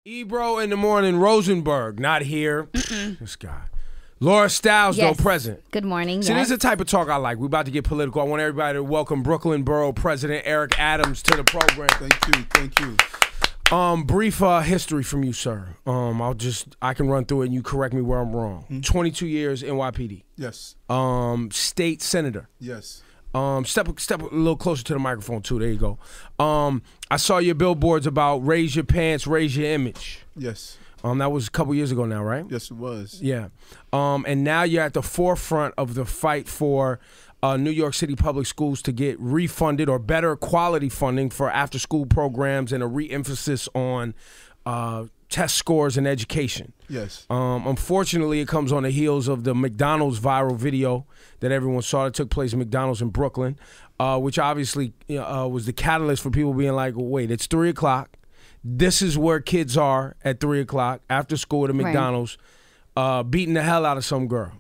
Ebro in the morning, Rosenberg, not here. This guy. Laura Styles, Yes. though, present. Good morning. See, yes. this is the type of talk I like. We're about to get political. I want everybody to welcome Brooklyn Borough President Eric Adams to the program. Thank you. Brief history from you, sir. I can run through it and you correct me where I'm wrong. 22 years NYPD. Yes. State senator. Yes. Step a little closer to the microphone too. There you go. I saw your billboards about raise your pants, raise your image. Yes. That was a couple years ago now, right? Yes, it was. Yeah. And now you're at the forefront of the fight for New York City public schools to get refunded or better quality funding for after-school programs and a re-emphasis on test scores and education. Yes. Unfortunately, it comes on the heels of the McDonald's viral video that everyone saw that took place at McDonald's in Brooklyn, which obviously was the catalyst for people being like, well, wait, it's 3 o'clock. This is where kids are at 3 o'clock after school at McDonald's, beating the hell out of some girl.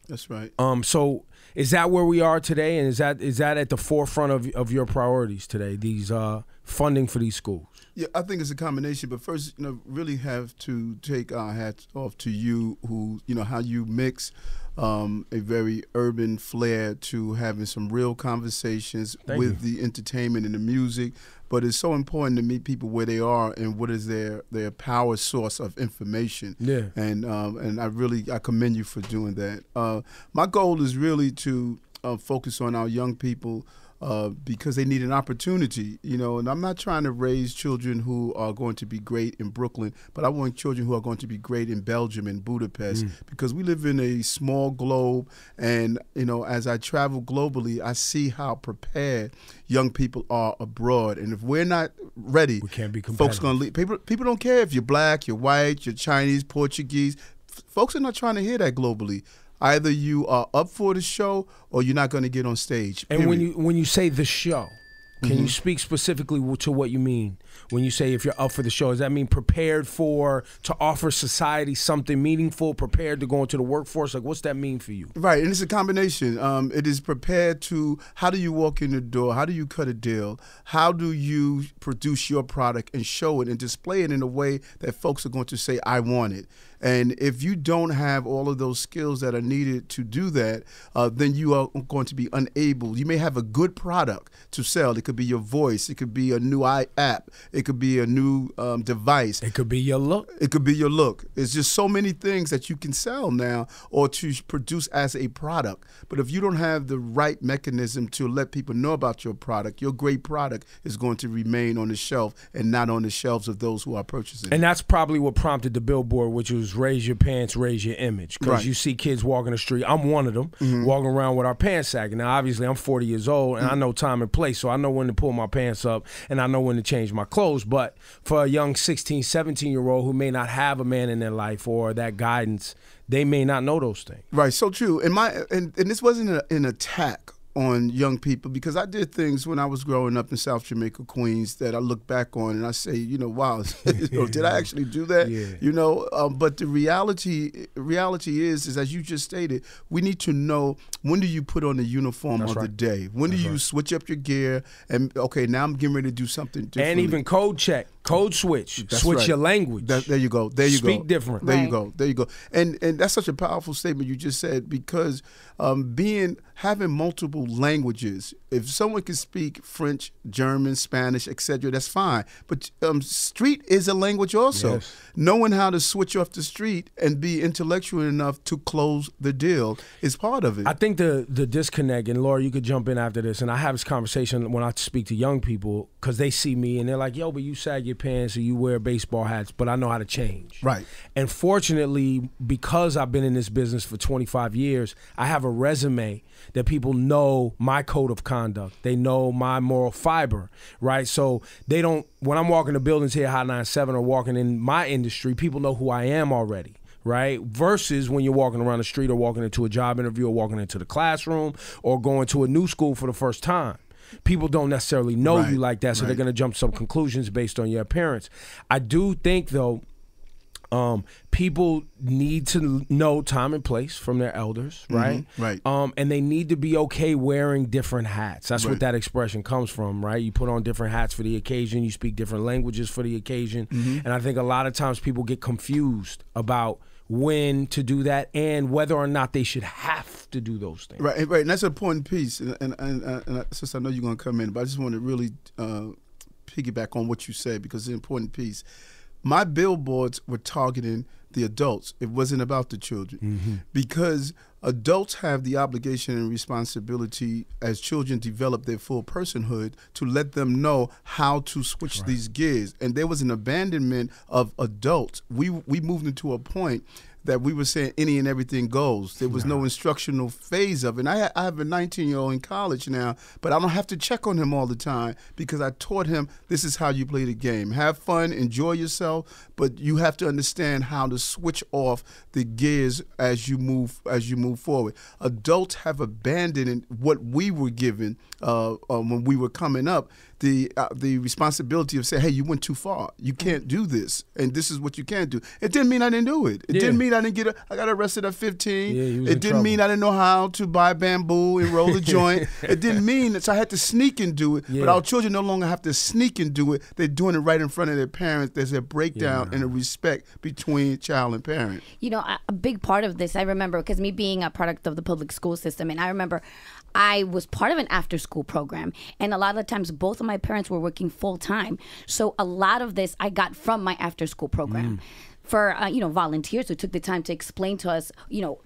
That's right. So is that where we are today, and is that at the forefront of your priorities today? These funding for these schools. Yeah, I think it's a combination. But first, really have to take our hats off to you, who how you mix a very urban flair to having some real conversations with the entertainment and the music. But it's so important to meet people where they are and what is their power source of information. Yeah. And I commend you for doing that. My goal is really to focus on our young people because they need an opportunity, and I'm not trying to raise children who are going to be great in Brooklyn, but I want children who are going to be great in Belgium and Budapest because we live in a small globe, and as I travel globally, I see how prepared young people are abroad, and if we're not ready, we can't be competitive. Folks are going to leave. People don't care if you're black, you're white, you're Chinese, Portuguese. Folks are not trying to hear that globally. Either you are up for the show or you're not going to get on stage. And when you say the show, can you speak specifically to what you mean when you say if you're up for the show? Does that mean prepared to offer society something meaningful, prepared to go into the workforce? Like, what's that mean for you? Right, and it's a combination. It is prepared to, how do you walk in the door? How do you cut a deal? How do you produce your product and show it and display it in a way that folks are going to say, I want it? And if you don't have all of those skills that are needed to do that, then you are going to be unable. You may have a good product to sell. It could be your voice. It could be a new app. It could be a new device. It could be your look. It could be your look. It's just so many things that you can sell now or to produce as a product. But if you don't have the right mechanism to let people know about your product, your great product is going to remain on the shelf and not on the shelves of those who are purchasing it. And that's probably what prompted the billboard, which was raise your pants, raise your image. Because you see kids walking the street. I'm one of them, walking around with our pants sagging. Now, obviously, I'm 40 years old, and I know time and place, so I know when to pull my pants up, and I know when to change my clothes. But for a young 16, 17-year-old who may not have a man in their life or that guidance, they may not know those things. Right, so true. And this wasn't an attack on young people, because I did things when I was growing up in South Jamaica, Queens, that I look back on and I say, wow, did I actually do that? Yeah. But the reality is as you just stated, we need to know, when do you put on the uniform of the day? When do you switch up your gear and, okay, now I'm getting ready to do something different. And even code check. Code switch. That's switch right. your language. There you go. There you go. Speak different. There you go. There you go. And that's such a powerful statement you just said, because having multiple languages, if someone can speak French, German, Spanish, etc., that's fine. But street is a language also. Yes. Knowing how to switch off the street and be intellectual enough to close the deal is part of it. I think the disconnect, and Laura, you could jump in after this, and I have this conversation when I speak to young people, because they see me and they're like, yo, but you sag your pants or you wear baseball hats, but I know how to change. Right. And fortunately, because I've been in this business for 25 years, I have a resume that people know my code of conduct. They know my moral fiber, right? So they don't, when I'm walking the buildings here, Hot 97, or walking in my industry, people know who I am already. Right? Versus when you're walking around the street or walking into a job interview or walking into the classroom or going to a new school for the first time. People don't necessarily know you like that, so they're going to jump to some conclusions based on your appearance. I do think, though, People need to know time and place from their elders, right? Right. And they need to be okay wearing different hats. That's what that expression comes from, right? You put on different hats for the occasion. You speak different languages for the occasion. And I think a lot of times people get confused about when to do that and whether or not they should have to do those things. Right. And that's an important piece. And since I know you're going to come in, but I just want to really piggyback on what you said because it's an important piece. My billboards were targeting the adults. It wasn't about the children because adults have the obligation and responsibility as children develop their full personhood to let them know how to switch these gears. And there was an abandonment of adults. We moved into a point that we were saying any and everything goes. There was no instructional phase of it. And I have a 19-year-old in college now, but I don't have to check on him all the time because I taught him this is how you play the game. Have fun, enjoy yourself, but you have to understand how to switch off the gears as you move forward. Adults have abandoned what we were given when we were coming up. The responsibility of saying, hey, you went too far. You can't do this, and this is what you can't do. It didn't mean I didn't do it. It didn't mean I didn't I got arrested at 15. It didn't mean I didn't know how to buy bamboo and roll a joint. It didn't mean that I had to sneak and do it. But our children no longer have to sneak and do it. They're doing it right in front of their parents. There's a breakdown in a respect between child and parent. You know, a big part of this, I remember, because me being a product of the public school system, and I remember I was part of an after-school program, and a lot of the times both of my parents were working full-time. So a lot of this I got from my after-school program. For volunteers who took the time to explain to us,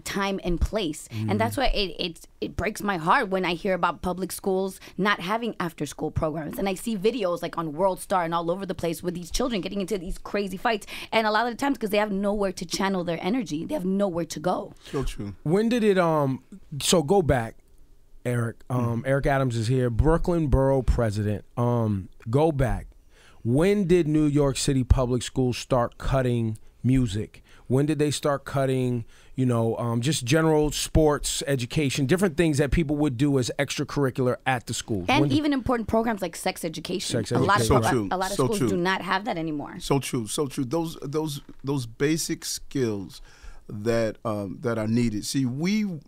time and place, and that's why it breaks my heart when I hear about public schools not having after-school programs, and I see videos like on World Star and all over the place with these children getting into these crazy fights, and a lot of the times because they have nowhere to channel their energy, they have nowhere to go. So true. When did it? So go back, Eric. Eric Adams is here, Brooklyn Borough President. Go back. When did New York City public schools start cutting music? When did they start cutting, just general sports, education, different things that people would do as extracurricular at the schools? And even important programs like sex education. A lot of schools do not have that anymore. So true. Those basic skills that are needed. See, we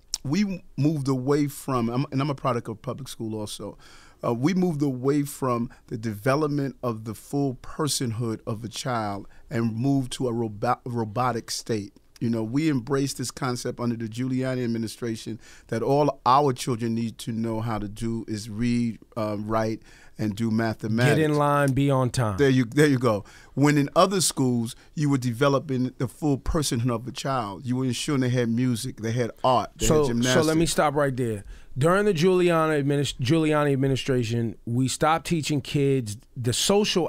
moved away from, and I'm a product of public school also. We moved away from the development of the full personhood of a child and moved to a robotic state. We embraced this concept under the Giuliani administration that all our children need to know how to do is read, write, and do mathematics. Get in line, be on time. There you go. When in other schools, you were developing the full personhood of a child. You were ensuring they had music, they had art, they had gymnastics. So let me stop right there. During the Giuliani administration, we stopped teaching kids the social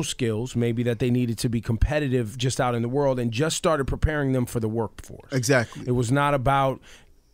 skills, maybe that they needed to be competitive just out in the world, and just started preparing them for the workforce. Exactly. It was not about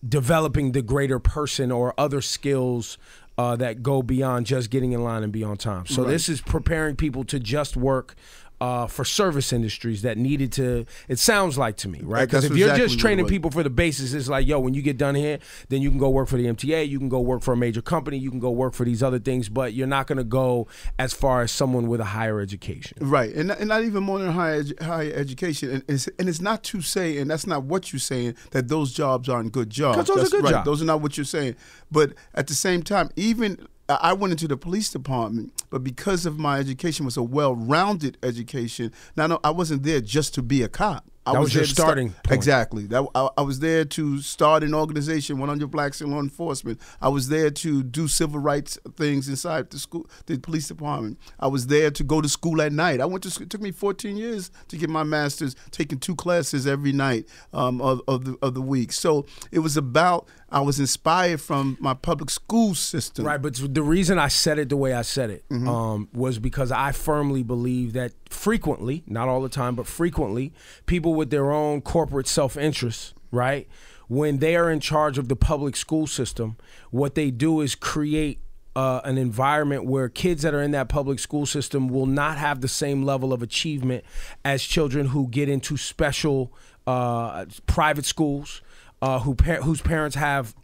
developing the greater person or other skills that go beyond just getting in line and be on time. So this is preparing people to just work for service industries that needed to, it sounds like to me, right? Because if you're just training people for the basics, it's like, yo, when you get done here, then you can go work for the MTA, you can go work for a major company, you can go work for these other things, but you're not going to go as far as someone with a higher education. Right, and not even more than higher education. And it's not to say, and that's not what you're saying, that those jobs aren't good jobs. Because those are good jobs. Those are not what you're saying. But at the same time, even I went into the police department, but because of my education was a well-rounded education, now I wasn't there just to be a cop. That was your starting point. Exactly. I was there to start an organization, 100 Blacks in Law Enforcement. I was there to do civil rights things inside the police department. I was there to go to school at night. It took me 14 years to get my master's, taking 2 classes every night of the week. So it was about, I was inspired from my public school system. Right, but the reason I said it the way I said it was because I firmly believe that frequently, not all the time, but frequently, people with their own corporate self-interest, right, when they are in charge of the public school system, what they do is create an environment where kids that are in that public school system will not have the same level of achievement as children who get into special private schools, whose parents have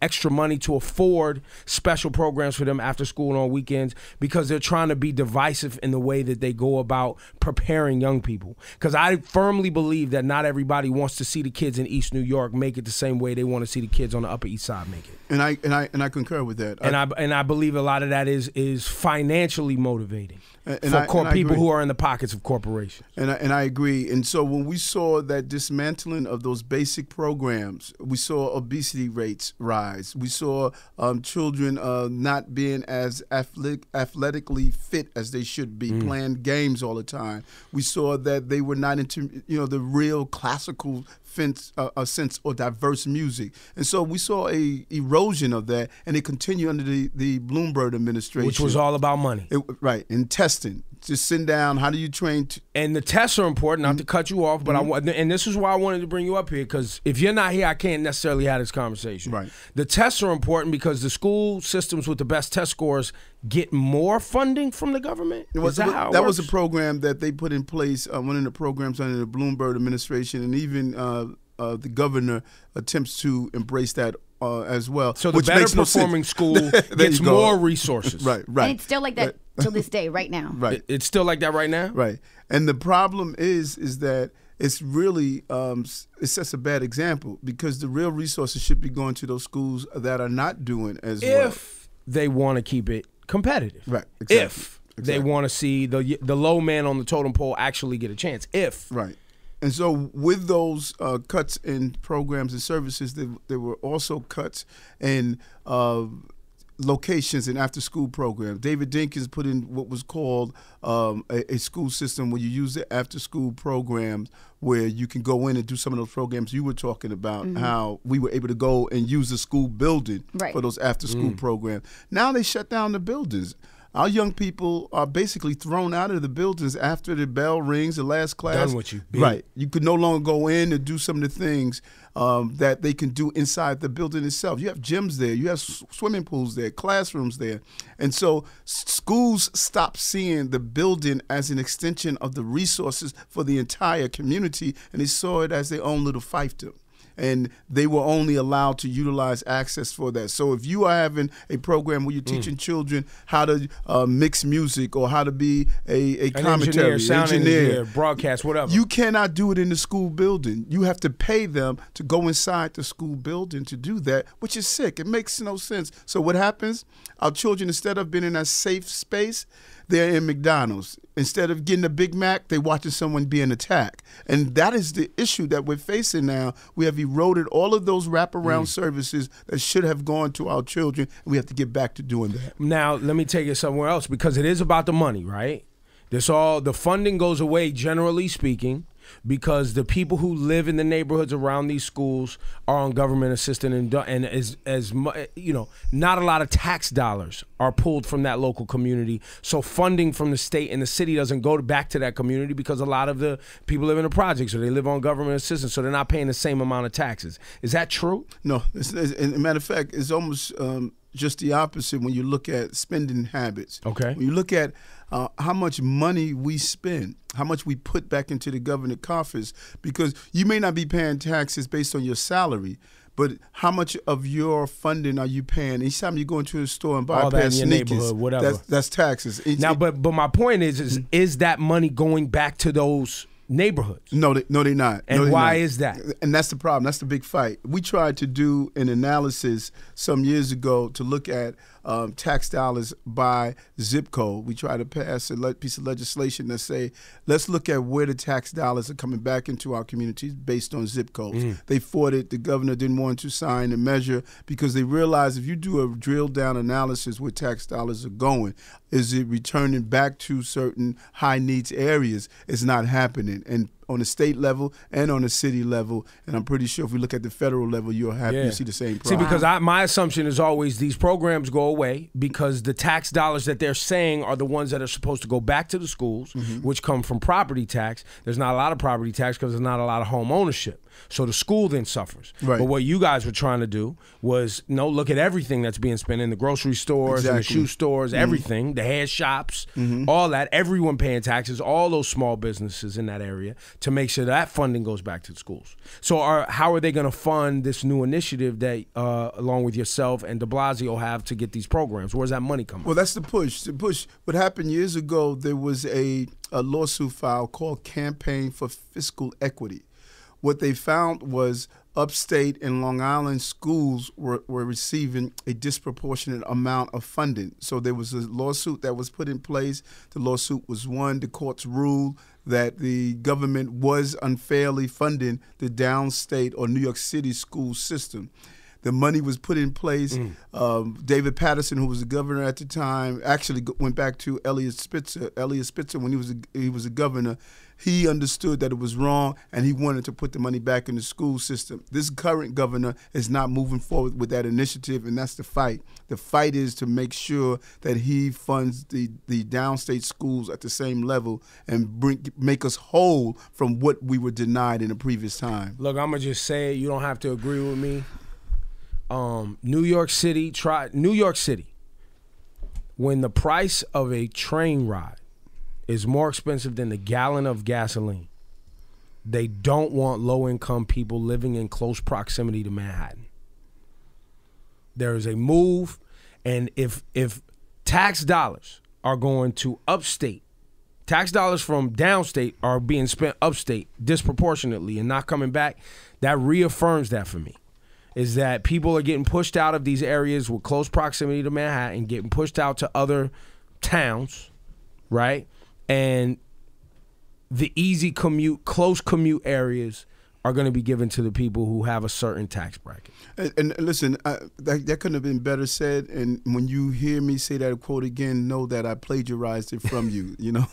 extra money to afford special programs for them after school and on weekends, because they're trying to be divisive in the way that they go about preparing young people. Because I firmly believe that not everybody wants to see the kids in East New York make it the same way they want to see the kids on the Upper East Side make it. And I concur with that. And I believe a lot of that is financially motivating and for people agree. who are in the pockets of corporations. And I agree. And so when we saw that dismantling of those basic programs, we saw obesity rates rise. We saw children not being as athletically fit as they should be, playing games all the time. We saw that they were not into the real classical sense or diverse music. And so we saw a erosion of that, and it continued under the Bloomberg administration. Which was all about money. Right, and testing. Just sitting down, how do you train? And the tests are important, not to cut you off, but and this is why I wanted to bring you up here, because if you're not here, I can't necessarily have this conversation. Right. The tests are important because the school systems with the best test scores get more funding from the government? Is that how it that works? was a program that they put in place, one of the programs under the Bloomberg administration, and even the governor attempts to embrace that as well. So the better performing school gets more resources. Right. And it's still like that till this day, right now. Right. It's still like that right now? Right. And the problem is that it's really it sets a bad example, because the real resources should be going to those schools that are not doing as well. If they want to keep it competitive. Right. Exactly. If they want to see the low man on the totem pole actually get a chance. If. Right. And so with those cuts in programs and services, there were also cuts in locations and after-school programs. David Dinkins put in what was called a school system where you use the after-school programs, where you can go in and do some of those programs you were talking about, how we were able to go and use the school building for those after-school programs. Now they shut down the buildings. Our young people are basically thrown out of the buildings after the bell rings, the last class. Done with you. Right. You could no longer go in and do some of the things that they can do inside the building itself. You have gyms there. You have swimming pools there, classrooms there. And so schools stop seeing the building as an extension of the resources for the entire community, and they saw it as their own little fiefdom. And they were only allowed to utilize access for that. So if you are having a program where you're teaching children how to mix music, or how to be a commentary engineer, broadcast, whatever, you cannot do it in the school building. You have to pay them to go inside the school building to do that, which is sick. It makes no sense. So what happens? Our children, instead of being in a safe space, they're in McDonald's. Instead of getting a Big Mac, they're watching someone being attacked. And that is the issue that we're facing now. We have eroded all of those wraparound services that should have gone to our children, and we have to get back to doing that. Now, let me take it somewhere else, because it is about the money, right? The funding goes away, generally speaking, because the people who live in the neighborhoods around these schools are on government assistance, and not a lot of tax dollars are pulled from that local community. So funding from the state and the city doesn't go back to that community, because a lot of the people live in the projects, or they live on government assistance, so they're not paying the same amount of taxes. Is that true? No. As a matter of fact, it's almost just the opposite when you look at spending habits. Okay. When you look at how much money we spend, how much we put back into the government coffers, because you may not be paying taxes based on your salary, but how much of your funding are you paying? Each time you go into a store and buy a pair of sneakers, that's taxes. But my point is that money going back to those neighborhoods? No, they're not. And why is that? And that's the problem. That's the big fight. We tried to do an analysis some years ago to look at tax dollars by zip code. We tried to pass a piece of legislation that say, let's look at where the tax dollars are coming back into our communities based on zip codes. They fought it. The governor didn't want to sign the measure, because they realized if you do a drill down analysis where tax dollars are going, is it returning back to certain high needs areas? It's not happening. And on the state level and on the city level, and I'm pretty sure if we look at the federal level, you'll see the same problem. See, because my assumption is always these programs go away because the tax dollars that they're saying are the ones that are supposed to go back to the schools, which come from property tax. There's not a lot of property tax because there's not a lot of home ownership. So the school then suffers. Right. But what you guys were trying to do was look at everything that's being spent in the grocery stores and the shoe stores, everything, the hair shops, all that, everyone paying taxes, all those small businesses in that area. to make sure that funding goes back to the schools. So how are they going to fund this new initiative that, along with yourself and de Blasio, have to get these programs? Where's that money coming from? Well, that's the push. The push. What happened years ago, there was a lawsuit filed called Campaign for Fiscal Equity. What they found was upstate and Long Island schools were receiving a disproportionate amount of funding. So there was a lawsuit that was put in place. The lawsuit was won. The courts ruled that the government was unfairly funding the downstate or New York City school system. The money was put in place. David Patterson, who was the governor at the time, actually went back to Eliot Spitzer. Eliot Spitzer, when he was a governor, he understood that it was wrong, and he wanted to put the money back in the school system. This current governor is not moving forward with that initiative, and that's the fight. The fight is to make sure that he funds the downstate schools at the same level and make us whole from what we were denied in the previous time. Look, I'm going to just say it. You don't have to agree with me. New York City, when the price of a train ride is more expensive than the gallon of gasoline, they don't want low-income people living in close proximity to Manhattan. There is a move, and if tax dollars are going to upstate, tax dollars from downstate are being spent upstate disproportionately and not coming back, that reaffirms that for me. Is that people are getting pushed out of these areas with close proximity to Manhattan, getting pushed out to other towns, right? And the easy commute, close commute areas are going to be given to the people who have a certain tax bracket. And listen, that couldn't have been better said. And when you hear me say that quote again, know that I plagiarized it from you, you know,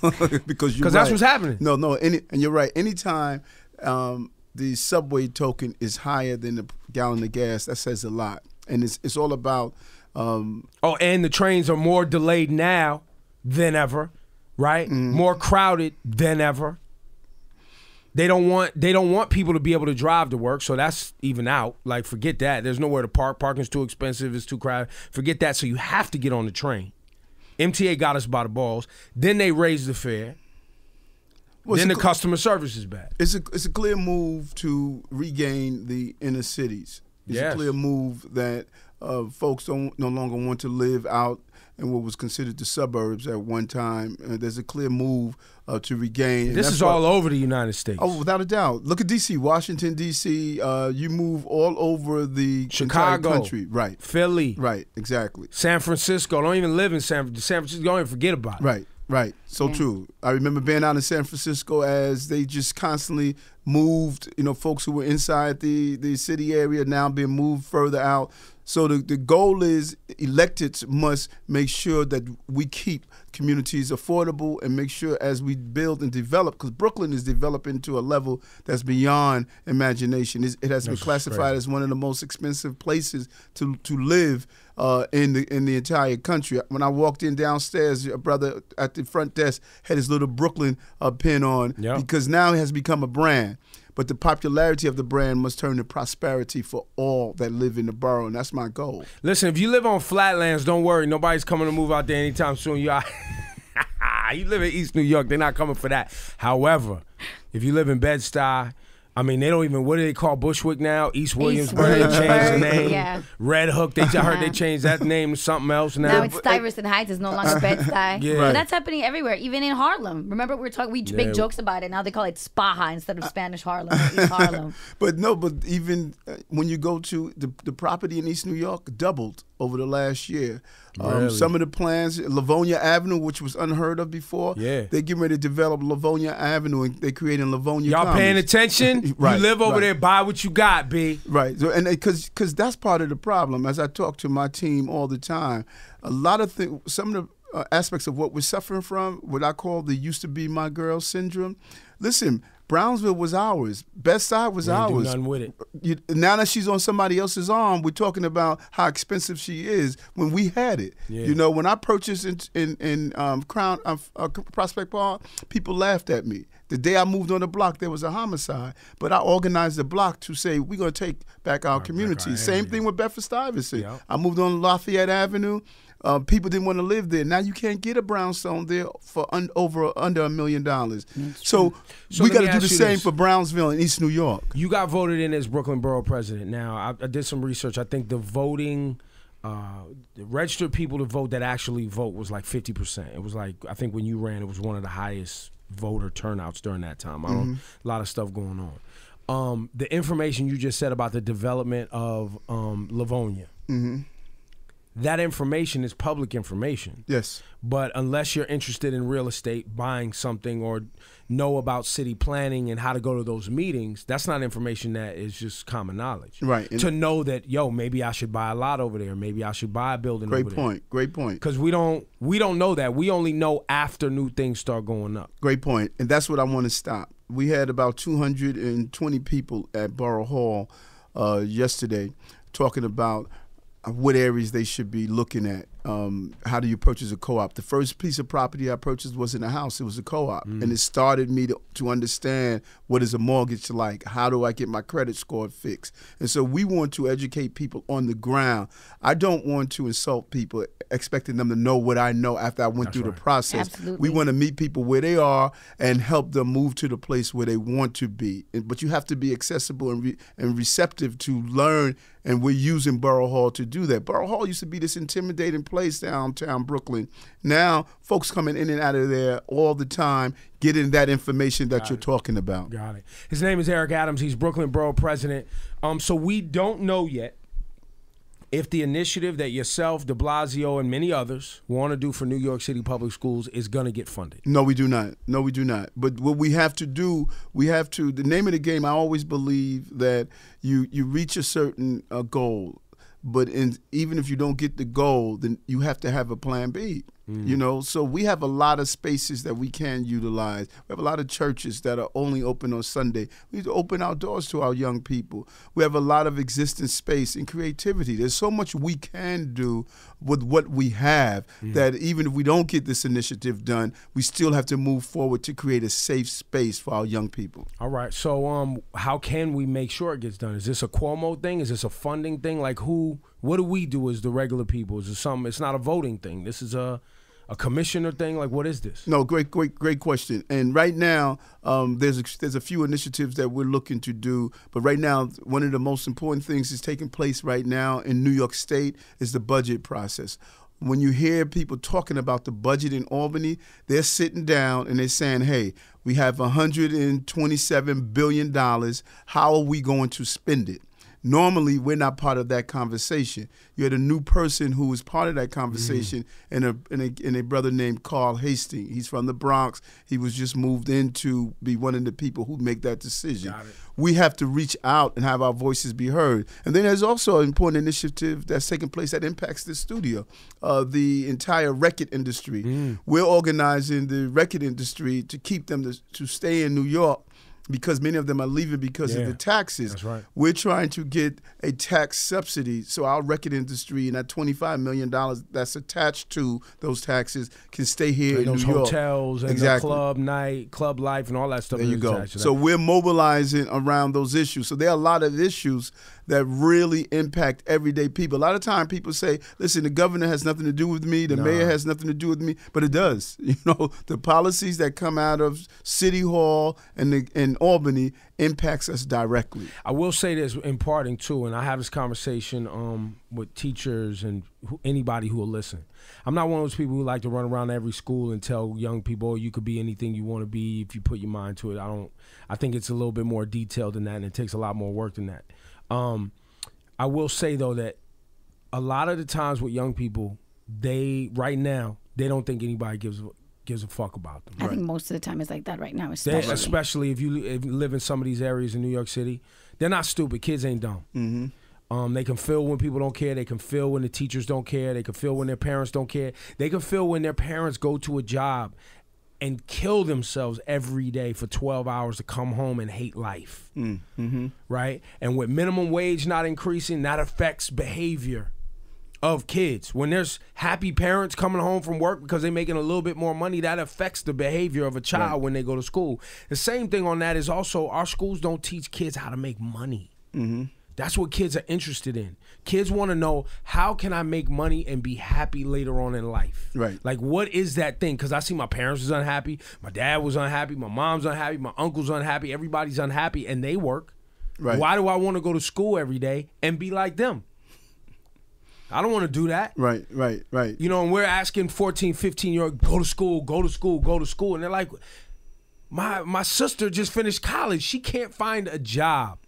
because you're right. That's what's happening. And you're right. Anytime the subway token is higher than the gallon of gas, that says a lot. And it's all about and the trains are more delayed now than ever, right? More crowded than ever. They don't want people to be able to drive to work, so that's even out. Like, forget that. There's nowhere to park. Parking's too expensive. It's too crowded. Forget that. So you have to get on the train. MTA got us by the balls. Then they raised the fare. Well, then the customer service is bad. It's a clear move to regain the inner cities. It's a clear move that folks no longer want to live out in what was considered the suburbs at one time. There's a clear move to regain. This is all over the United States. Oh, without a doubt. Look at D.C., Washington, D.C. You move all over the Chicago, entire country. Right. Philly. Right, exactly. San Francisco. Don't even live in San Francisco. Don't even forget about it. Right. Right. So true. I remember being out in San Francisco as they just constantly moved, folks who were inside the city area now being moved further out. So the goal is electeds must make sure that we keep communities affordable and make sure as we build and develop, because Brooklyn is developing to a level that's beyond imagination. It has been classified as one of the most expensive places to live in the entire country. When I walked in downstairs, a brother at the front desk had his little Brooklyn pin on because now it has become a brand. But the popularity of the brand must turn to prosperity for all that live in the borough, and that's my goal. Listen, if you live on Flatlands, don't worry. Nobody's coming to move out there anytime soon. You live in East New York, they're not coming for that. However, if you live in Bed-Stuy, they don't even, what do they call Bushwick now? East Williamsburg. They changed the name. Yeah. Red Hook, I heard they changed that name to something else now. Now it's Stuyvesant Heights. It's no longer Bed-Stuy. Yeah. But that's happening everywhere, even in Harlem. Remember we make jokes about it. Now they call it Spaha instead of Spanish Harlem or East Harlem. But even when you go to the property in East New York doubled over the last year. Really? Some of the plans, Livonia Avenue, which was unheard of before, they're getting ready to develop Livonia Avenue, and they're creating Livonia Y'all Commons. paying attention? Right, you live over there, buy what you got, B. Right, so, and because that's part of the problem. As I talk to my team all the time, a lot of things, some of the aspects of what we're suffering from, what I call the used to be my girl syndrome. Listen, Brownsville was ours. Bed-Stuy was ours. Do nothing with it. Now that she's on somebody else's arm, we're talking about how expensive she is when we had it. Yeah. When I purchased in Crown Prospect Park, people laughed at me. The day I moved on the block, there was a homicide. But I organized the block to say, we're going to take back our community. Same thing with Bedford-Stuyvesant. Yep. I moved on Lafayette Avenue. People didn't want to live there. Now you can't get a brownstone there for under $1 million. So we got to do the same for Brownsville and East New York. You got voted in as Brooklyn Borough President. Now, I did some research. I think the voting, the registered people to vote that actually vote was like 50%. It was like, I think when you ran, it was one of the highest voter turnouts during that time. A lot of stuff going on. The information you just said about the development of Livonia, that information is public information. Yes. But unless you're interested in real estate, buying something, or know about city planning and how to go to those meetings, that's not information that is just common knowledge. Right. To know that, yo, maybe I should buy a lot over there. Maybe I should buy a building over there. Great point. Because we don't know that. We only know after new things start going up. Great point. And that's what I want to stop. We had about 220 people at Borough Hall yesterday talking about what areas they should be looking at. How do you purchase a co-op? The first piece of property I purchased wasn't a house, it was a co-op. And it started me to understand what is a mortgage like. How do I get my credit score fixed? And so we want to educate people on the ground. I don't want to insult people expecting them to know what I know after I went through the process. Absolutely. We want to meet people where they are and help them move to the place where they want to be. But you have to be accessible and receptive to learn, and we're using Borough Hall to do that. Borough Hall used to be this intimidating place downtown Brooklyn. Now, folks coming in and out of there all the time, getting that information that you're talking about. Got it. His name is Eric Adams. He's Brooklyn Borough President. So we don't know yet if the initiative that yourself, de Blasio, and many others want to do for New York City public schools is going to get funded. No, we do not. But what we have to do, the name of the game, I always believe that you reach a certain goal. But even if you don't get the goal, then you have to have a plan B. You know, so we have a lot of spaces that we can utilize. We have a lot of churches that are only open on Sunday. We need to open our doors to our young people. We have a lot of existing space and creativity. There's so much we can do with what we have that even if we don't get this initiative done, we still have to move forward to create a safe space for our young people. All right. So how can we make sure it gets done? Is this a Cuomo thing? Is this a funding thing? Like what do we do as the regular people? Is it something? It's not a voting thing. This is a commissioner thing? Like, what is this? No, great question. And right now, there's a few initiatives that we're looking to do. But right now, one of the most important things that's taking place right now in New York State is the budget process. When you hear people talking about the budget in Albany, they're sitting down and they're saying, hey, we have $127 billion. How are we going to spend it? Normally, we're not part of that conversation. You had a new person who was part of that conversation, and a brother named Carl Hastings. He's from the Bronx. He was just moved in to be one of the people who make that decision. We have to reach out and have our voices be heard. And then there's also an important initiative that's taking place that impacts the studio, the entire record industry. We're organizing the record industry to keep them to stay in New York, because many of them are leaving because of the taxes. That's right. We're trying to get a tax subsidy so our record industry and that $25 million that's attached to those taxes can stay here in New York. Those hotels and the club night, club life, and all that stuff. There you go. So we're mobilizing around those issues. So there are a lot of issues that really impact everyday people. A lot of time people say, listen, the governor has nothing to do with me, the mayor has nothing to do with me, but it does. You know, the policies that come out of City Hall and Albany impacts us directly. I will say this in parting too, and I have this conversation with teachers and anybody who will listen. I'm not one of those people who like to run around every school and tell young people, oh, you could be anything you want to be if you put your mind to it. I think it's a little bit more detailed than that, and it takes a lot more work than that. I will say though that a lot of the times with young people, right now they don't think anybody gives a fuck about them. I think most of the time it's like that right now, especially if you live in some of these areas in New York City. They're not stupid. Kids ain't dumb. They can feel when people don't care. They can feel when the teachers don't care. They can feel when their parents don't care. They can feel when their parents go to a job and kill themselves every day for 12 hours to come home and hate life, right? And with minimum wage not increasing, that affects behavior of kids. When there's happy parents coming home from work because they're making a little bit more money, that affects the behavior of a child when they go to school. The same thing on that is also our schools don't teach kids how to make money. That's what kids are interested in. Kids want to know, how can I make money and be happy later on in life? Right. Like, what is that thing? Because I see my parents was unhappy, my dad was unhappy, my mom's unhappy, my uncle's unhappy, everybody's unhappy, and they work. Right. Why do I want to go to school every day and be like them? I don't want to do that. Right. You know, and we're asking 14, 15-year-olds, go to school, go to school, go to school. And they're like, my sister just finished college. She can't find a job.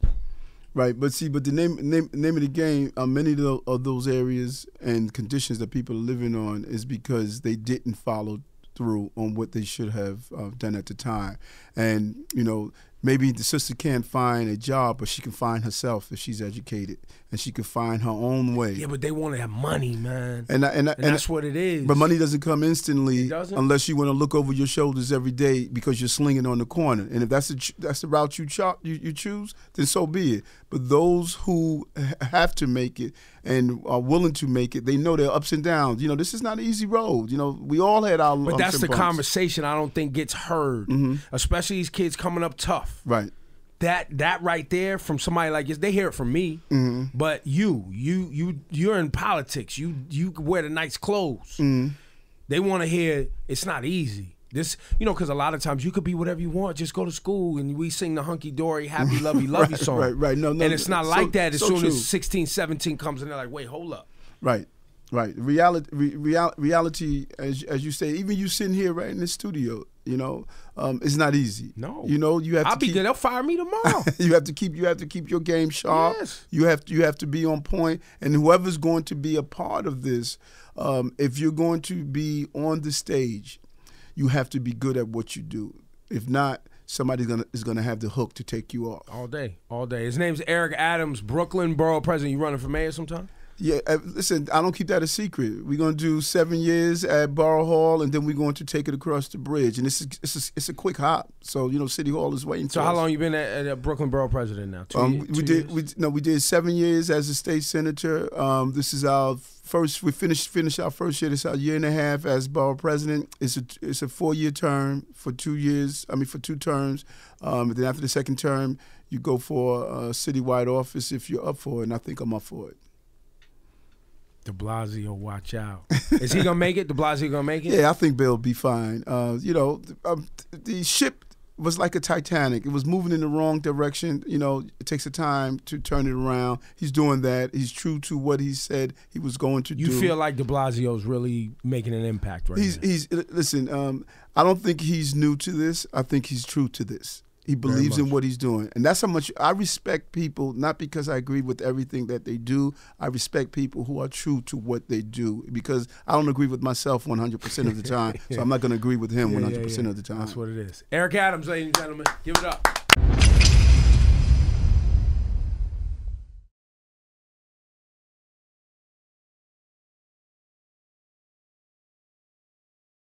Right, but the name of the game, many of those areas and conditions that people are living on is because they didn't follow through on what they should have done at the time. And, you know, maybe the sister can't find a job, but she can find herself if she's educated, and she can find her own way. Yeah, but they want to have money, man. And that's what it is. But money doesn't come instantly unless you want to look over your shoulders every day because you're slinging on the corner. And if that's the route you choose, then so be it. But those who have to make it and are willing to make it, they know their ups and downs. You know, this is not an easy road. You know, we all had our But that's the bumps. conversation I don't think gets heard, especially these kids coming up tough. Right. That right there from somebody like this, they hear it from me. But you're in politics. You wear the nice clothes. They want to hear it's not easy. This, you know, because a lot of times you could be whatever you want. Just go to school and we sing the hunky dory, happy, lovey, lovey song. Right. No. And it's not like that as soon true. as 16, 17 comes and they're like, wait, hold up. Right. Reality, as you say, even you sitting here right in the studio, you know, it's not easy. No. You know, you have I'll to be good. They'll fire me tomorrow. you have to keep your game sharp. Yes. You have to be on point, and whoever's going to be a part of this, if you're going to be on the stage, you have to be good at what you do. If not, somebody is gonna have the hook to take you off. All day. His name's Eric Adams, Brooklyn Borough President. You running for mayor sometime? Yeah, listen, I don't keep that a secret. We're going to do 7 years at Borough Hall, and then we're going to take it across the bridge. And it's a quick hop. So, you know, City Hall is waiting for us. So how long you been at Brooklyn Borough President now? 2 years? We did 7 years as a state senator. This is our first. We finished our first year. This is our year and a half as Borough President. It's a 4-year term for 2 years. For 2 terms. And then after the second term, you go for a citywide office if you're up for it. And I think I'm up for it. De Blasio, watch out. Is he going to make it? De Blasio going to make it? Yeah, I think Bill will be fine. You know, the ship was like a Titanic. It was moving in the wrong direction. You know, it takes a time to turn it around. He's doing that. He's true to what he said he was going to do. You feel like De Blasio's really making an impact right now? Listen, I don't think he's new to this. I think he's true to this. He believes in what he's doing. And that's how much I respect people, not because I agree with everything that they do. I respect people who are true to what they do, because I don't agree with myself 100% of the time, so I'm not going to agree with him 100% of the time. That's what it is. Eric Adams, ladies and gentlemen, give it up.